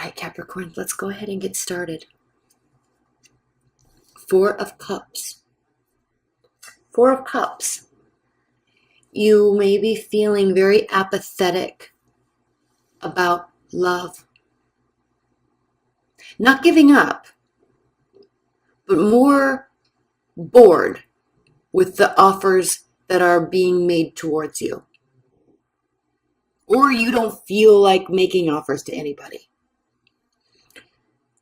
right, Capricorn, let's go ahead and get started. Four of Cups. Four of Cups. You may be feeling very apathetic about love. Not giving up, but more bored with the offers that are being made towards you. Or you don't feel like making offers to anybody.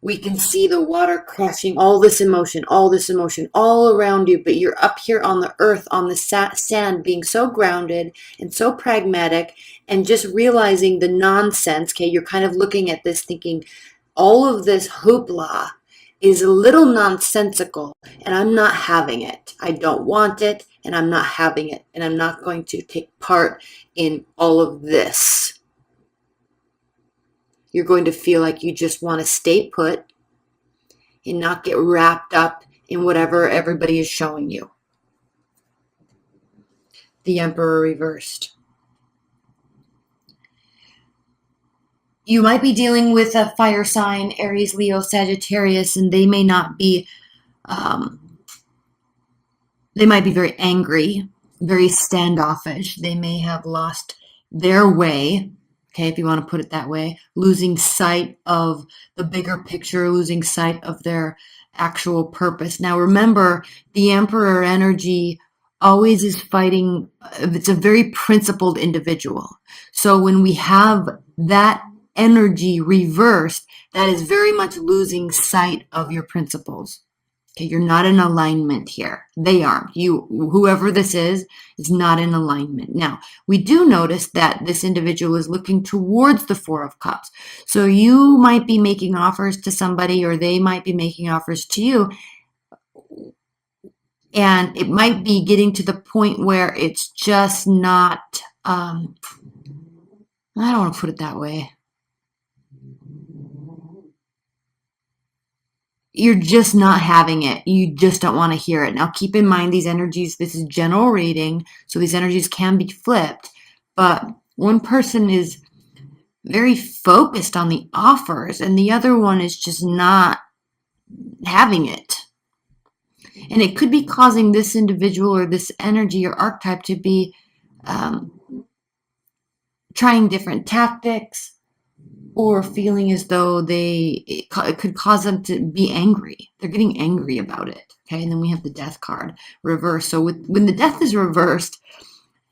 We can see the water crashing, all this emotion all around you, but you're up here on the earth, on the sand, being so grounded and so pragmatic and just realizing the nonsense. Okay, you're kind of looking at this thinking, all of this hoopla is a little nonsensical and I'm not having it. I don't want it and I'm not having it, and I'm not going to take part in all of this. You're going to feel like you just want to stay put and not get wrapped up in whatever everybody is showing you. The Emperor reversed. You might be dealing with a fire sign, Aries, Leo, Sagittarius, and they may not be, they might be very angry, very standoffish. They may have lost their way. Okay, if you want to put it that way, losing sight of the bigger picture, losing sight of their actual purpose. Now, remember, the Emperor energy always is fighting. It's a very principled individual. So when we have that energy reversed, that is very much losing sight of your principles. Okay, you're not in alignment here. They aren't. You, whoever this is not in alignment. Now, we do notice that this individual is looking towards the Four of Cups. So you might be making offers to somebody, or they might be making offers to you. And it might be getting to the point where it's just not, I don't want to put it that way. You're just not having it. You just don't want to hear it. Now, keep in mind these energies, this is general reading, so these energies can be flipped. But one person is very focused on the offers, and the other one is just not having it. And it could be causing this individual or this energy or archetype to be trying different tactics, or feeling as though it could cause them to be angry. They're getting angry about it. Okay, and then we have the Death card reversed. So when the Death is reversed,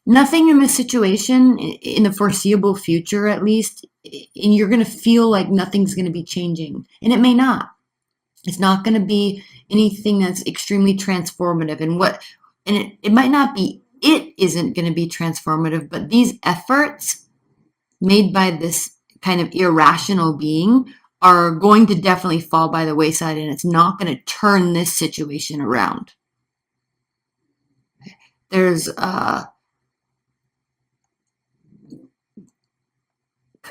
nothing in this situation, in the foreseeable future at least, and you're going to feel like nothing's going to be changing. And it may not. It's not going to be anything that's extremely transformative. And it might not be, it isn't going to be transformative, but these efforts made by this kind of irrational being are going to definitely fall by the wayside, and it's not going to turn this situation around. There's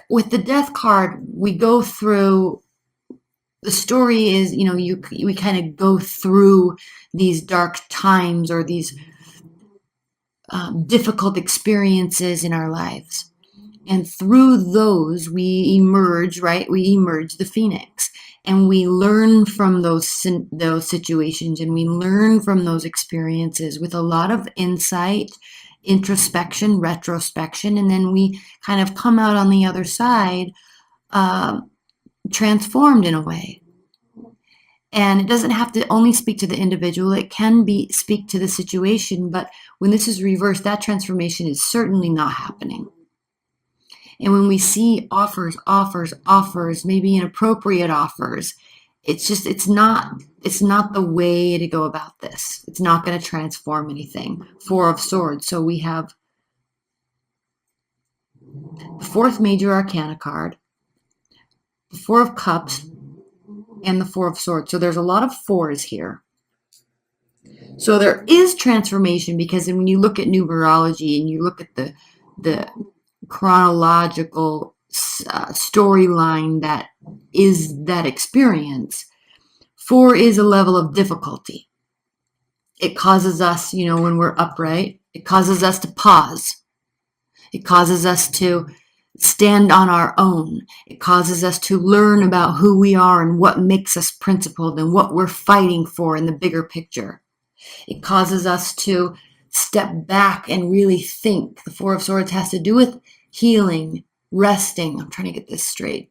with the Death card, we go through, the story is, we kind of go through these dark times or these difficult experiences in our lives. And through those, we emerge, right? We emerge the phoenix, and we learn from those situations, and we learn from those experiences with a lot of insight, introspection, retrospection, and then we kind of come out on the other side transformed in a way. And it doesn't have to only speak to the individual. It can speak to the situation, but when this is reversed, that transformation is certainly not happening. And when we see offers, maybe inappropriate offers, it's not the way to go about this. It's not going to transform anything. Four of Swords. So we have the fourth major arcana card, the Four of Cups, and the Four of Swords. So there's a lot of fours here. So there is transformation, because when you look at numerology and you look at the chronological storyline that is that experience, 4 is a level of difficulty. It causes us, when we're upright, it causes us to pause. It causes us to stand on our own. It causes us to learn about who we are and what makes us principled and what we're fighting for in the bigger picture. It causes us to step back and really think. The Four of Swords has to do with healing, resting. I'm trying to get this straight.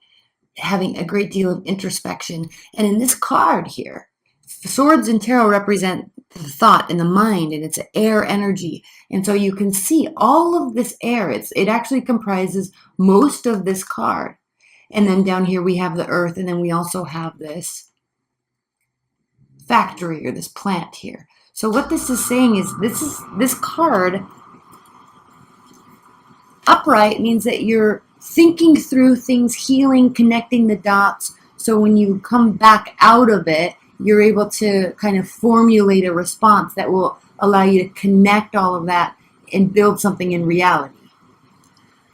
Having a great deal of introspection. And in this card here, swords in tarot represent the thought and the mind, and it's an air energy. And so you can see all of this air. It actually comprises most of this card. And then down here we have the earth, and then we also have this factory or this plant here. So what this is saying is this card upright means that you're thinking through things, healing, connecting the dots. So when you come back out of it, you're able to kind of formulate a response that will allow you to connect all of that and build something in reality.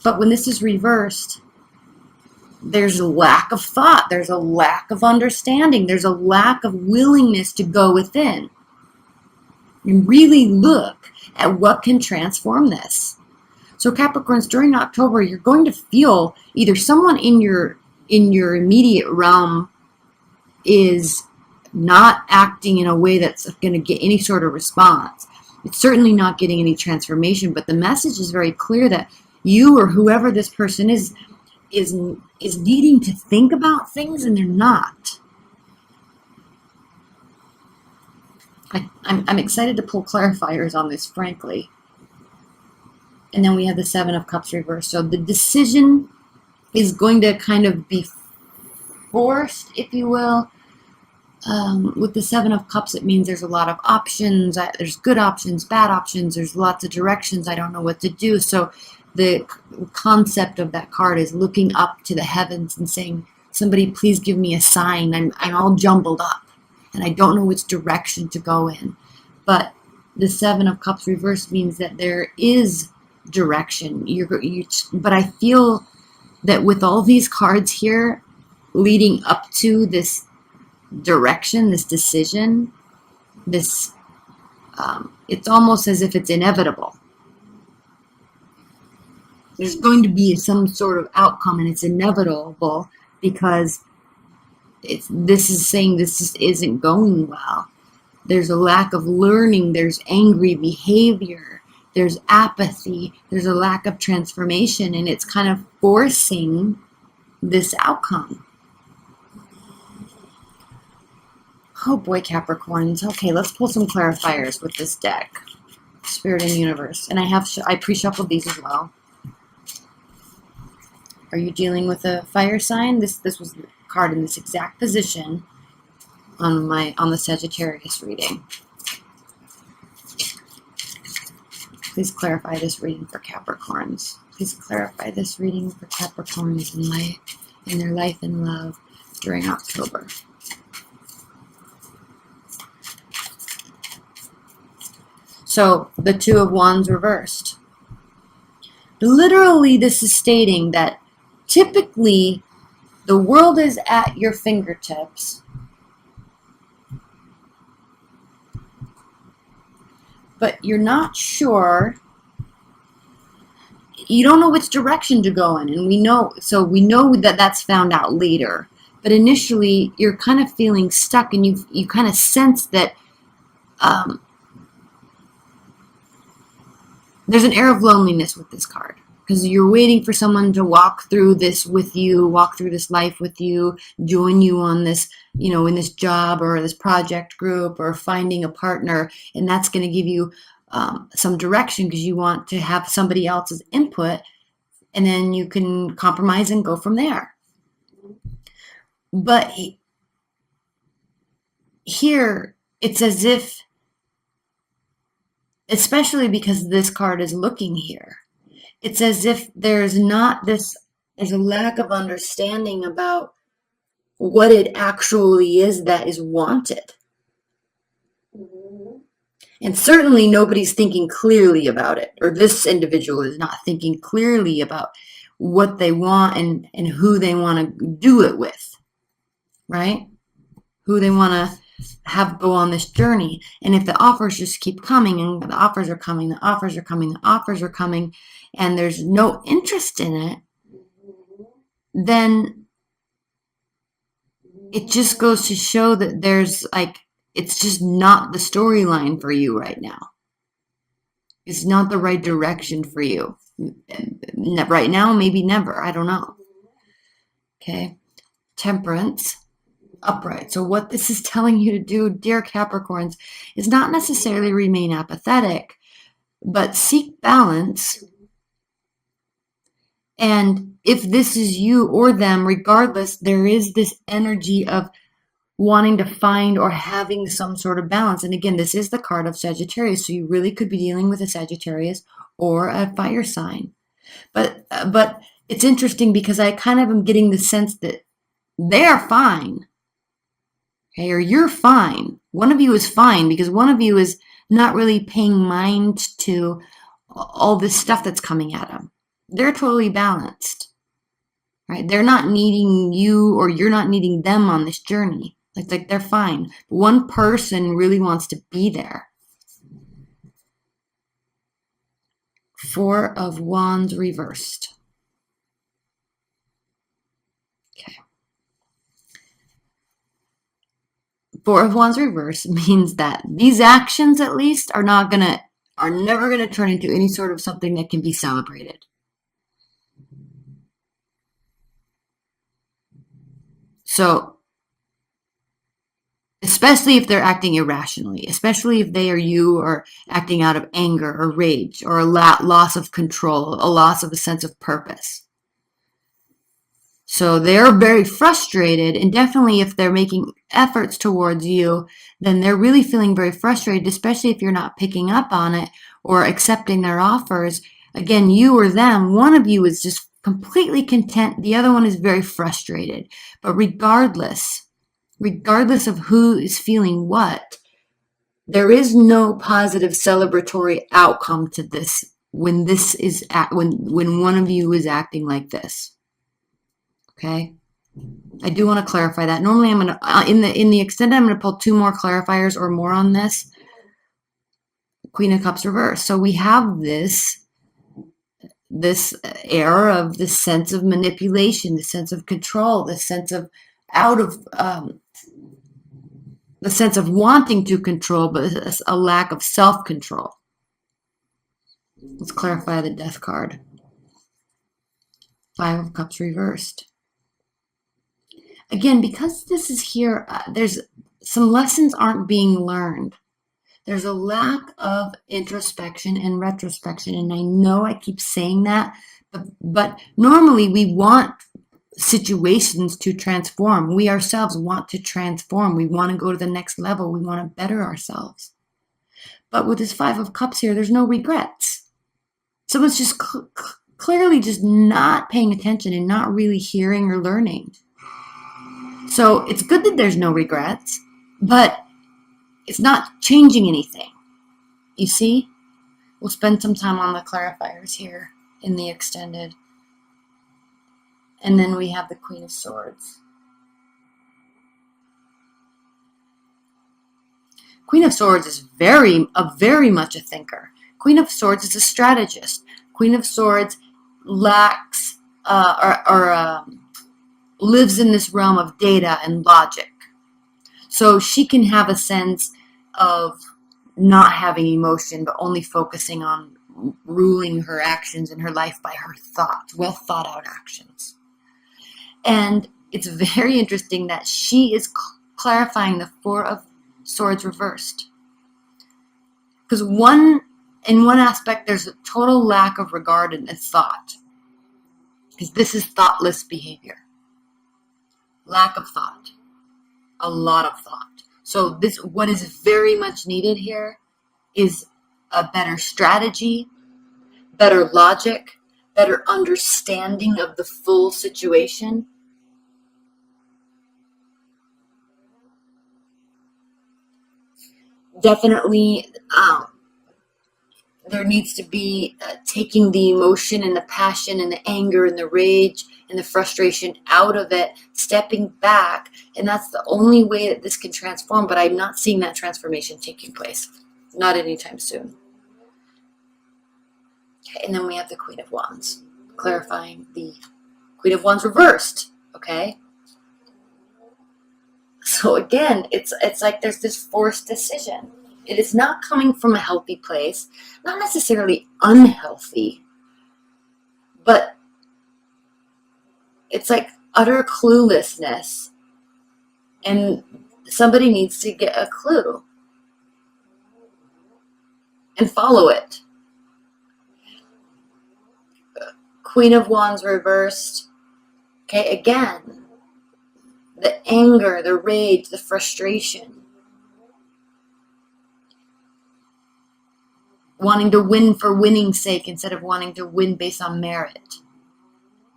But when this is reversed, there's a lack of thought, there's a lack of understanding, there's a lack of willingness to go within and really look at what can transform this. So Capricorns, during October, you're going to feel either someone in your immediate realm is not acting in a way that's going to get any sort of response. It's certainly not getting any transformation, but the message is very clear that you or whoever this person is needing to think about things, and they're not. I'm excited to pull clarifiers on this, frankly. And then we have the Seven of Cups reversed. So the decision is going to kind of be forced, if you will. With the Seven of Cups, it means there's a lot of options. There's good options, bad options. There's lots of directions. I don't know what to do. So the concept of that card is looking up to the heavens and saying, somebody please give me a sign. I'm all jumbled up and I don't know which direction to go in. But the Seven of Cups reversed means that there is direction. But I feel that with all these cards here leading up to this direction, this decision, this it's almost as if it's inevitable. There's going to be some sort of outcome, and it's inevitable because this is saying this just isn't going well. There's a lack of learning. There's angry behavior. There's apathy. There's a lack of transformation, and it's kind of forcing this outcome. Oh boy, Capricorns. Okay, let's pull some clarifiers with this deck. Spirit and Universe. And I pre-shuffled these as well. Are you dealing with a fire sign? This was the card in this exact position on the Sagittarius reading. Please clarify this reading for Capricorns. Please clarify this reading for Capricorns in their life and love during October. So the Two of Wands reversed. Literally, this is stating that typically the world is at your fingertips, but you're not sure. You don't know which direction to go in, and we know that that's found out later. But initially, you're kind of feeling stuck, and you kind of sense that there's an air of loneliness with this card, because you're waiting for someone to walk through this with you, walk through this life with you, join you on this, in this job or this project group, or finding a partner, and that's going to give you some direction because you want to have somebody else's input, and then you can compromise and go from there. But here, it's as if, especially because this card is looking here, it's as if there's a lack of understanding about what it actually is that is wanted. And certainly nobody's thinking clearly about it, or this individual is not thinking clearly about what they want and who they want to do it with, right? Who they want to have go on this journey. And if the offers just keep coming, and the offers are coming, the offers are coming, the offers are coming, and there's no interest in it, then it just goes to show that there's like, it's just not the storyline for you right now. It's not the right direction for you. Right now, maybe never. I don't know. Okay. Temperance, upright. So what this is telling you to do, dear Capricorns, is not necessarily remain apathetic, but seek balance. And if this is you or them, regardless, there is this energy of wanting to find or having some sort of balance. And again, this is the card of Sagittarius, so you really could be dealing with a Sagittarius or a fire sign. But it's interesting because I kind of am getting the sense that they're fine, okay, or you're fine. One of you is fine because one of you is not really paying mind to all this stuff that's coming at them. They're totally balanced, right? They're not needing you or you're not needing them on this journey. Like they're fine. One person really wants to be there. Four of Wands reversed. Okay. Four of Wands reversed means that these actions, at least, are never gonna turn into any sort of something that can be celebrated. So, especially if they're acting irrationally, especially if they or you are acting out of anger or rage or a loss of control, a loss of a sense of purpose. So they're very frustrated, and definitely if they're making efforts towards you, then they're really feeling very frustrated, especially if you're not picking up on it or accepting their offers. Again, you or them, one of you is just completely content, the other one is very frustrated. But regardless of who is feeling what, there is no positive celebratory outcome to this when when one of you is acting like this. Okay, I do want to clarify that. Normally, I'm gonna in the extended, I'm gonna pull two more clarifiers or more on this. Queen of Cups reversed. So we have this air of the sense of manipulation, the sense of control, the sense of the sense of wanting to control, but a lack of self-control. Let's clarify the Death card. Five of Cups reversed. Again, because this is here, there's some lessons aren't being learned. There's a lack of introspection and retrospection. And I know I keep saying that, but normally we want situations to transform. We ourselves want to transform. We want to go to the next level. We want to better ourselves. But with this Five of Cups here, there's no regrets. Someone's just clearly just not paying attention and not really hearing or learning. So it's good that there's no regrets, but it's not changing anything. You see? We'll spend some time on the clarifiers here in the extended. And then we have the Queen of Swords. Queen of Swords is very much a thinker. Queen of Swords is a strategist. Queen of Swords lacks lives in this realm of data and logic. So she can have a sense of not having emotion, but only focusing on ruling her actions in her life by her thoughts, well thought out actions. And it's very interesting that she is clarifying the Four of Swords reversed. Because in one aspect, there's a total lack of regard and thought. Because this is thoughtless behavior. Lack of thought. A lot of thought. So what is very much needed here is a better strategy, better logic, better understanding of the full situation. Definitely, there needs to be taking the emotion and the passion and the anger and the rage and the frustration out of it, stepping back, and that's the only way that this can transform, but I'm not seeing that transformation taking place. Not anytime soon. Okay, and then we have the Queen of Wands, clarifying the Queen of Wands reversed, okay? So again, it's like there's this forced decision. It is not coming from a healthy place, not necessarily unhealthy, but it's like utter cluelessness. And somebody needs to get a clue and follow it. Queen of Wands reversed. Okay, again, the anger, the rage, the frustration. Wanting to win for winning's sake instead of wanting to win based on merit.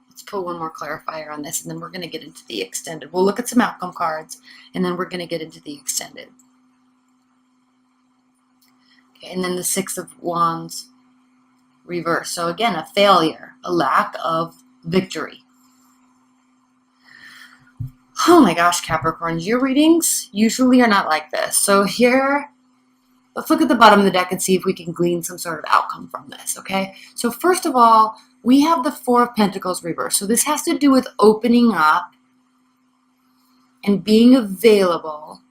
Let's pull one more clarifier on this, and then we're going to get into the extended. We'll look at some outcome cards, and then we're going to get into the extended. Okay, and then the Six of Wands reverse. So again, a failure, a lack of victory. Oh my gosh, Capricorns, your readings usually are not like this. So here, let's look at the bottom of the deck and see if we can glean some sort of outcome from this, okay? So first of all, we have the Four of Pentacles reversed. So this has to do with opening up and being available,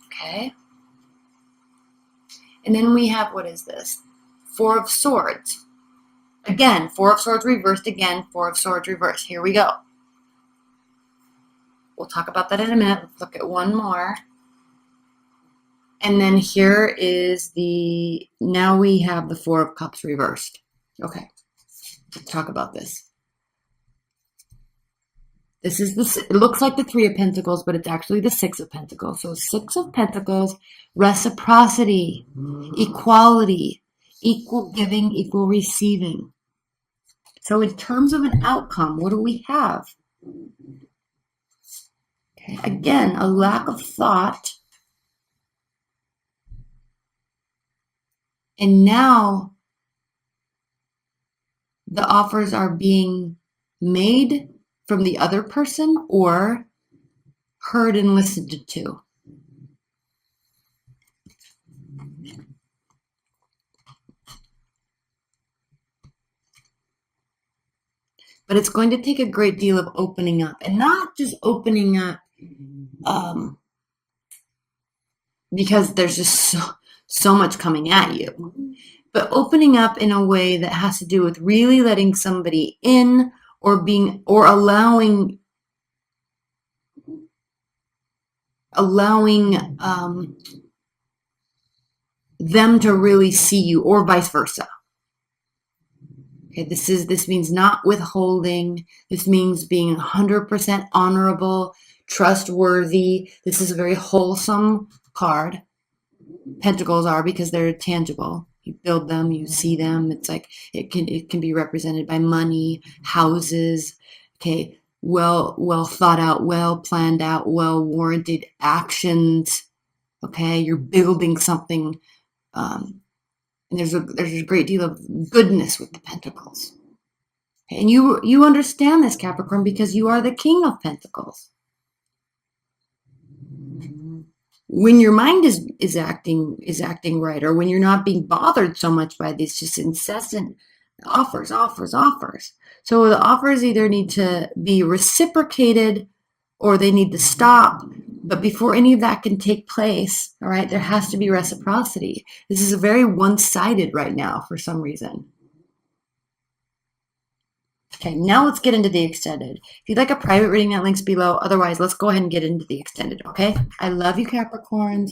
okay? And then we have, what is this? Four of Swords. Again, Four of Swords reversed again, Four of Swords reversed. Here we go. We'll talk about that in a minute. Let's look at one more. And then here is the, now we have the Four of Cups reversed. Okay, let's talk about this. This is the, it looks like the Three of Pentacles, but it's actually the Six of Pentacles. So Six of Pentacles, reciprocity, equality, equal giving, equal receiving. So in terms of an outcome, what do we have? Okay, again, a lack of thought. And now the offers are being made from the other person or heard and listened to. But it's going to take a great deal of opening up, and not just opening up because there's just so much coming at you, but opening up in a way that has to do with really letting somebody in, or being, or allowing them to really see you, or vice versa. Okay, this means not withholding. This means being 100% honorable, trustworthy. This is a very wholesome card. Pentacles are, because they're tangible. You build them, you see them. It's like it can be represented by money, houses, okay, well thought out, well planned out, well warranted actions. Okay, you're building something, and there's a great deal of goodness with the Pentacles. Okay, and you understand this, Capricorn, because you are the King of Pentacles. When your mind is acting right, or when you're not being bothered so much by these just incessant offers. So the offers either need to be reciprocated or they need to stop. But before any of that can take place, all right, there has to be reciprocity. This is a very one-sided right now for some reason. Okay, now let's get into the extended. If you'd like a private reading, that link's below. Otherwise, let's go ahead and get into the extended, okay? I love you, Capricorns.